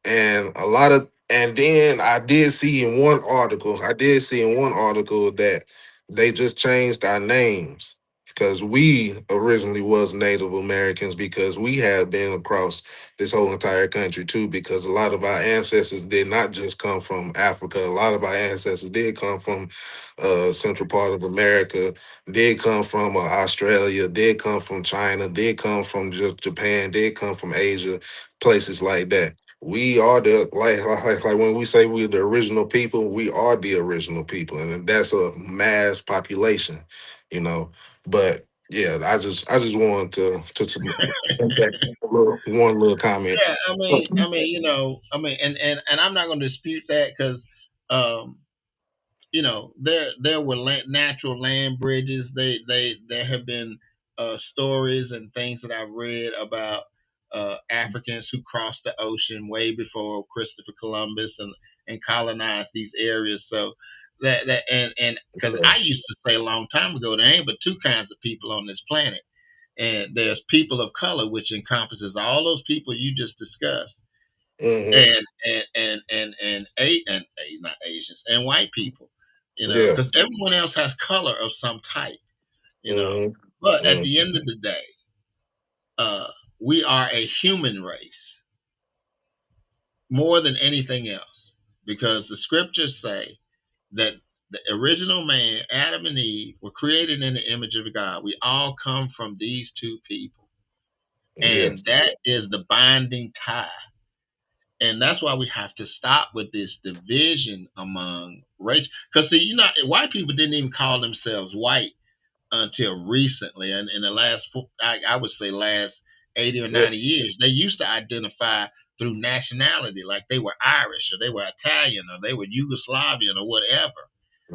And a lot of and then I did see in one article that they just changed our names because we originally was Native Americans because we have been across this whole entire country too because a lot of our ancestors did not just come from Africa. A lot of our ancestors did come from central part of America, did come from Australia, did come from China, did come from Japan, did come from Asia, places like that. We are the like when we say we're the original people, we are the original people, and that's a mass population, you know. But yeah, I just wanted to make that one little comment. yeah. And I'm not going to dispute that because, um, there were natural land bridges. There have been stories and things that I've read about Africans who crossed the ocean way before Christopher Columbus and colonized these areas. So that and because Yeah. I used to say a long time ago there ain't but two kinds of people on this planet, and there's people of color, which encompasses all those people you just discussed, Hmm. and not Asians and white people, Yeah. because everyone else has color of some type, you know. Hmm. But at Hmm. the end of the day, uh, we are a human race more than anything else, because the scriptures say that the original man, Adam and Eve, were created in the image of God. We all come from these two people, and Yes. that is the binding tie. And that's why we have to stop with this division among race. Because see, white people didn't even call themselves white until recently, and in the last, I would say, last 80 or Yeah. 90 years, they used to identify through nationality, like they were Irish or they were Italian or they were Yugoslavian or whatever.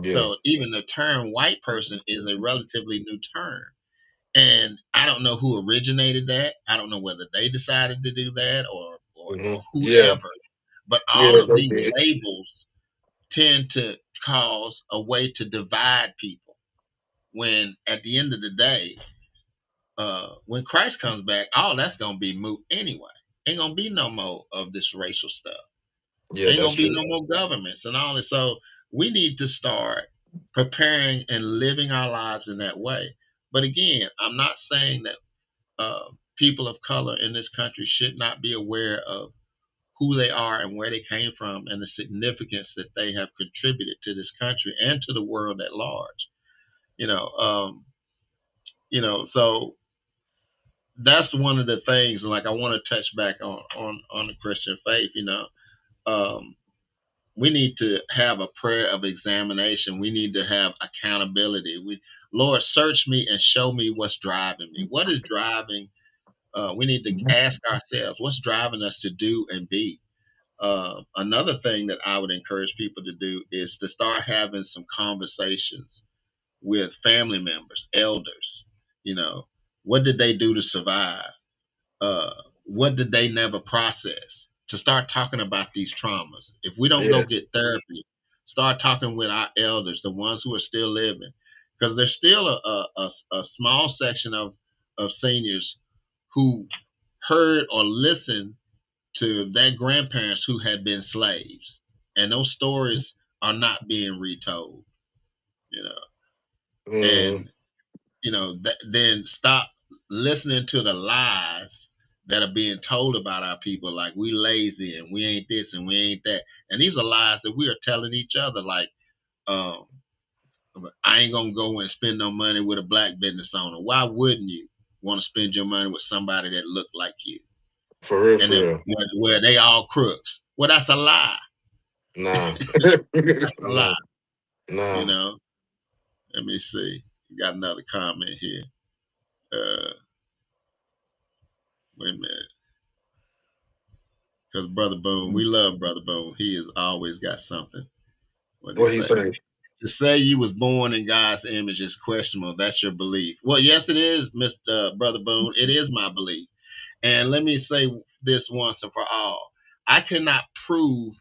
Yeah. So even the term white person is a relatively new term. And I don't know who originated that. I don't know whether they decided to do that or Yeah. whoever. But all Yeah. of They these did. labels tend to cause a way to divide people. When at the end of the day, when Christ comes back, all that's gonna be moot anyway. Ain't gonna be no more of this racial stuff. Yeah, Ain't that's gonna be true. no more governments and all this. So we need to start preparing and living our lives in that way. But again, I'm not saying that people of color in this country should not be aware of who they are and where they came from and the significance that they have contributed to this country and to the world at large. You know, um, so that's one of the things. Like I want to touch back on the Christian faith. Um, we need to have a prayer of examination. We need to have accountability. Lord, search me and show me what's driving me. What is driving? We need to ask ourselves what's driving us to do and be. Another thing that I would encourage people to do is to start having some conversations with family members, elders. You know, what did they do to survive? Uh, what did they never process? To start talking about these traumas. If we don't go Yeah. get therapy, start talking with our elders, the ones who are still living, because there's still a small section of seniors who heard or listened to their grandparents who had been slaves, and those stories are not being retold. You know, Hmm. and then stop listening to the lies that are being told about our people, like we lazy and we ain't this and we ain't that, and these are lies that we are telling each other. Like, um, I ain't gonna go and spend no money with a black business owner. Why wouldn't you want to spend your money with somebody that looked like you For real, and for that real. where they all crooks? Well, that's a lie. Nah. That's a Nah. lie. You Nah. know. Let me see. We got another comment here. Uh, Wait a minute. Because Brother Boone, we love Brother Boone. He has always got something. What did he What he say? say? To say you was born in God's image is questionable. That's your belief. Well, yes, it is, Mr. Brother Boone. It is my belief. And let me say this once and for all. I cannot prove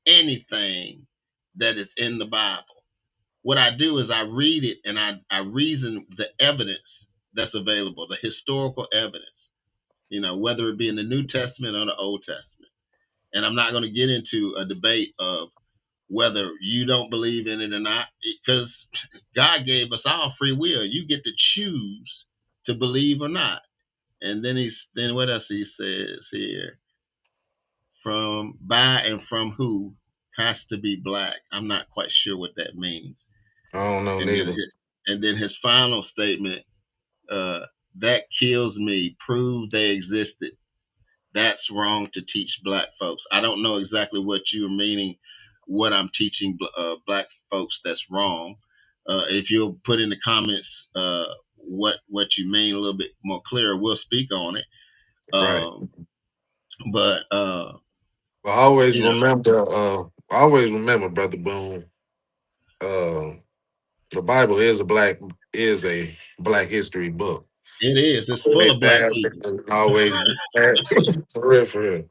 anything that is in the Bible. What I do is I read it and I reason the evidence that's available, the historical evidence, whether it be in the New Testament or the Old Testament. And I'm not going to get into a debate of whether you don't believe in it or not, because God gave us all free will. You get to choose to believe or not. And then what else he says here? From by and from who has to be black. I'm not quite sure what that means. I don't know And then neither. his final statement, that kills me. Prove they existed. That's wrong to teach black folks. I don't know exactly what you're meaning. What I'm teaching black folks that's wrong. If you'll put in the comments what you mean a little bit more clear, we'll speak on it. Right. But But I always you know, remember. I always remember, Brother Boone. The Bible is a black history book. it is. It's full Always of black have people. been, always for real, for real.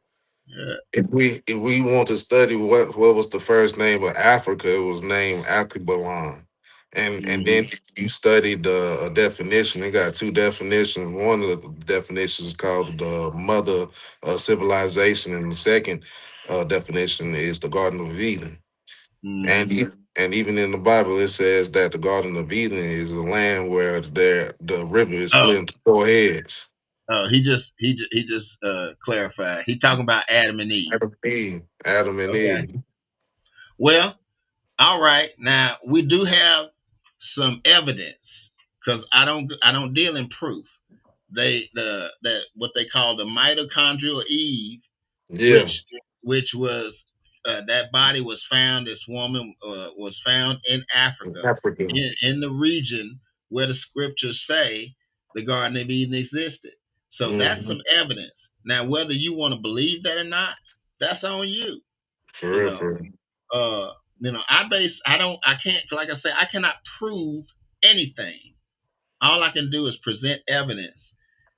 Yeah. If we want to study what was the first name of Africa, it was named Alkebulan. And Hmm. then you study the definition. It got two definitions. One of the definitions is called the mother civilization, and the second definition is the Garden of Eden. And Hmm. e- and even in the Bible, it says that the Garden of Eden is a land where the river is Oh, split into four heads. he just clarified. He talking about Adam and Eve. Adam and Okay. Eve. Well, all right. Now we do have some evidence because I don't deal in proof. That what they call the mitochondrial Eve, Yeah, which was that body was found. This woman was found in Africa, Africa. in the region where the scriptures say the Garden of Eden existed. So that's Hmm. some evidence. Now, whether you want to believe that or not, that's on you. For You real, know, for real. uh, I can't, like I say, I cannot prove anything. All I can do is present evidence,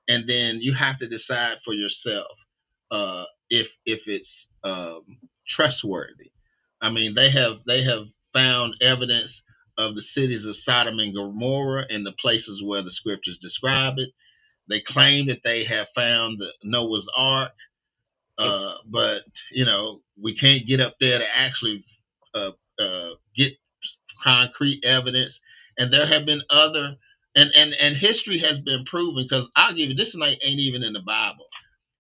and then you have to decide for yourself if it's trustworthy. I mean, they have found evidence of the cities of Sodom and Gomorrah in the places where the scriptures describe it. They claim that they have found the Noah's Ark, but we can't get up there to actually uh, get concrete evidence. And there have been other, and history has been proven, because I'll give you this, night ain't even in the Bible.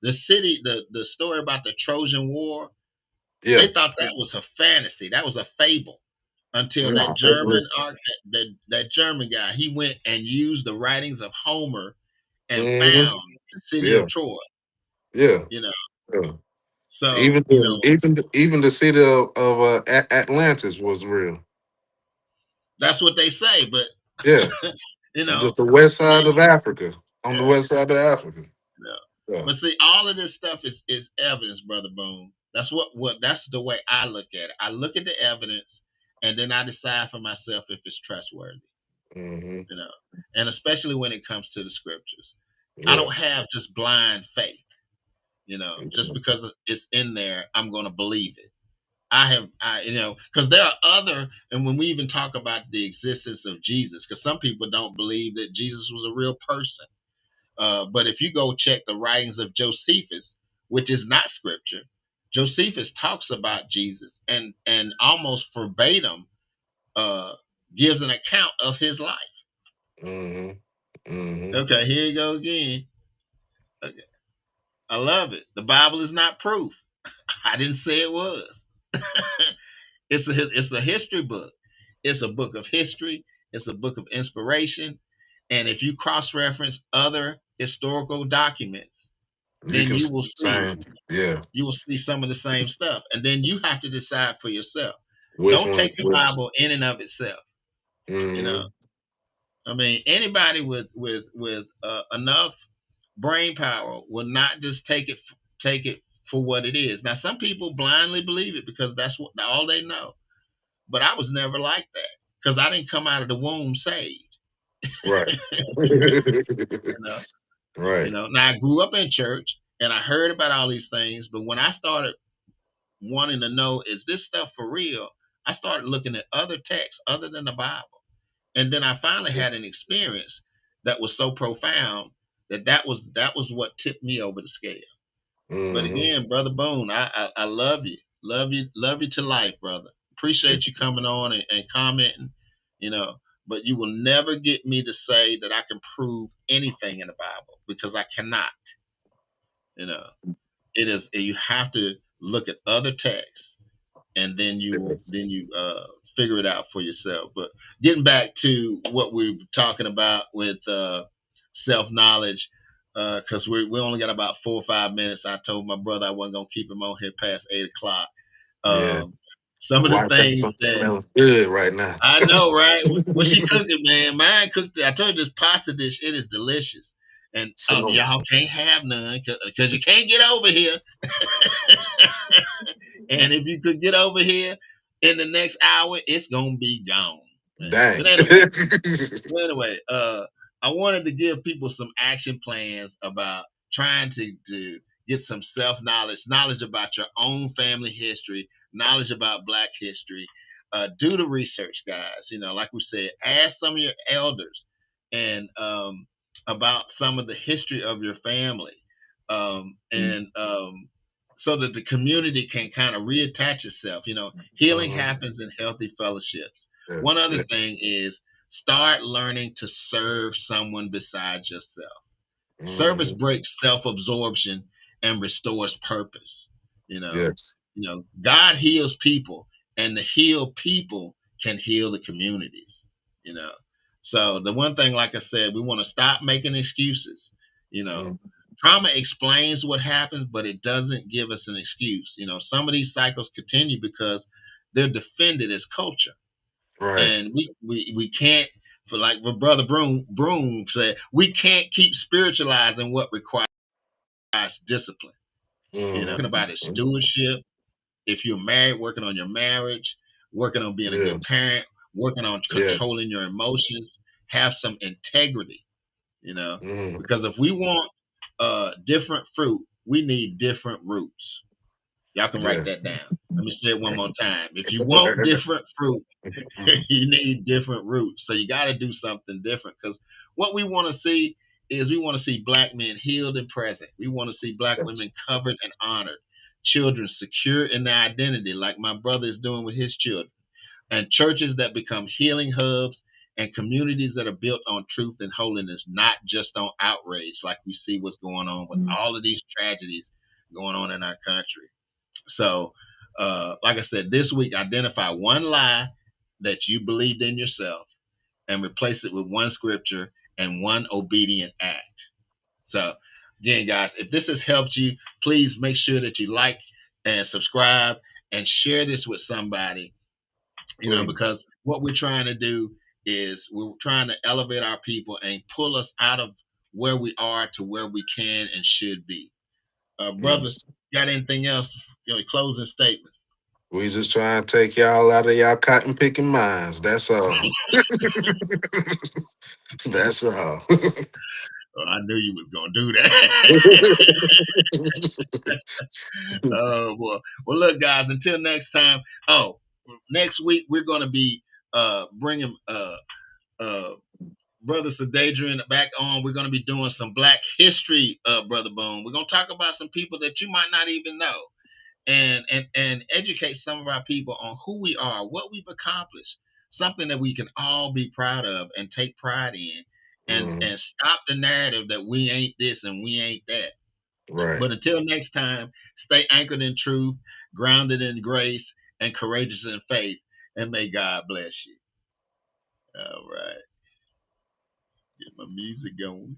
The story about the Trojan War, Yeah. they thought that was a fantasy, that was a fable, until that No, that's real. German that German guy, he went and used the writings of Homer and Hmm. found the city Yeah, of Troy. yeah, You know, yeah. so Even the city of Atlantis was real. that's what they say. But Yeah, you know, just the west then side of Africa. On the yeah, west side of Africa. yeah. Yeah. But see, all of this stuff is evidence, brother Boone. That's the way I look at it. I look at the evidence, and then I decide for myself if it's trustworthy. Hmm. You know, and especially when it comes to the scriptures, I Yeah. don't have just blind faith. Just because it's in there, I'm going to believe it. Because there are other, and when we even talk about the existence of Jesus, because some people don't believe that Jesus was a real person. But if you go check the writings of Josephus, which is not scripture, Josephus talks about Jesus and almost verbatim uh, gives an account of his life. Hmm. Hmm. Okay, here you go again. Okay. I love it. The Bible is not proof. I didn't say it was. It's a history book. It's a book of history. It's a book of inspiration. And if you cross reference other historical documents, You then can you see will the see same. Yeah. some of the same stuff. And then you have to decide for yourself. Which Don't one is take the which? Bible in and of itself. You know, Hmm. I mean, anybody with enough brain power will not just take it for what it is. Now, some people blindly believe it because that's what all they know. but I was never like that because I didn't come out of the womb saved. Right. You know, Right. Now I grew up in church and I heard about all these things, but when I started wanting to know, is this stuff for real? I started looking at other texts other than the Bible. And then I finally had an experience that was so profound that was what tipped me over the scale. But Hmm. again, brother Boone, I love you, love you to life, brother. Appreciate you coming on and commenting, you know. But you will never get me to say that I can prove anything in the Bible because I cannot. You know, it is you have to look at other texts and then you figure it out for yourself. But getting back to what we were talking about with self knowledge, because we only got about 4 or 5 minutes. I told my brother I wasn't gonna keep him on here past 8 o'clock. Yeah. Um, some of the Wife got things something that smells good right now. I know, right? What she cooking, man? Mine cooked. I told you this pasta dish. It is delicious, and So y'all can't have none because you can't get over here. And if you could get over here in the next hour, it's gonna be gone. Man. dang. But anyway, I wanted to give people some action plans about trying to get some self knowledge about your own family history, knowledge about Black history. Do the research, guys. Like we said, ask some of your elders and about some of the history of your family, and so that the community can kind of reattach itself. Healing Mhm. happens in healthy fellowships. One Yes. other Yeah. thing is start learning to serve someone besides yourself. Service Mhm. breaks self-absorption and restores purpose. You know, Yes. God heals people, and the healed people can heal the communities. You know, so the one thing, like I said, we want to stop making excuses. You know, Mhm. trauma explains what happens, but it doesn't give us an excuse. Some of these cycles continue because they're defended as culture, Right. and we can't. For like what Brother Broom said, we can't keep spiritualizing what requires discipline. About it, Mhm. stewardship. If you're married, working on your marriage, working on being a good Yes. parent, working on Yes. controlling your emotions, have some integrity, you know, Mhm. because if we want different fruit, we need different roots. Y'all can write Yes. that down. Let me say it one more time. If you want different fruit, you need different roots. So you got to do something different because what we want to see is we want to see Black men healed and present. We want to see Black Yes. women covered and honored, children secure in their identity, like my brother is doing with his children, and churches that become healing hubs and communities that are built on truth and holiness, not just on outrage, like we see what's going on with all of these tragedies going on in our country. So, like I said, this week, identify one lie that you believed in yourself and replace it with one scripture and one obedient act. So, again, guys, if this has helped you, please make sure that you like and subscribe and share this with somebody, Please. because what we're trying to do is we're trying to elevate our people and pull us out of where we are to where we can and should be. Brother, Yes. got anything else? Closing statements. We just trying to take y'all out of y'all cotton picking minds. That's all. That's all. Oh, I knew you was gonna do that. Oh boy. Well, look, guys. Until next time. Oh, next week we're gonna be bringing uh Brother Sadadrian back on. We're gonna be doing some Black history, Brother Boone. We're gonna talk about some people that you might not even know, and educate some of our people on who we are, what we've accomplished, something that we can all be proud of and take pride in, and Mhm. and stop the narrative that we ain't this and we ain't that. Right. But until next time, stay anchored in truth, grounded in grace, and courageous in faith, and may God bless you. All right, get my music going.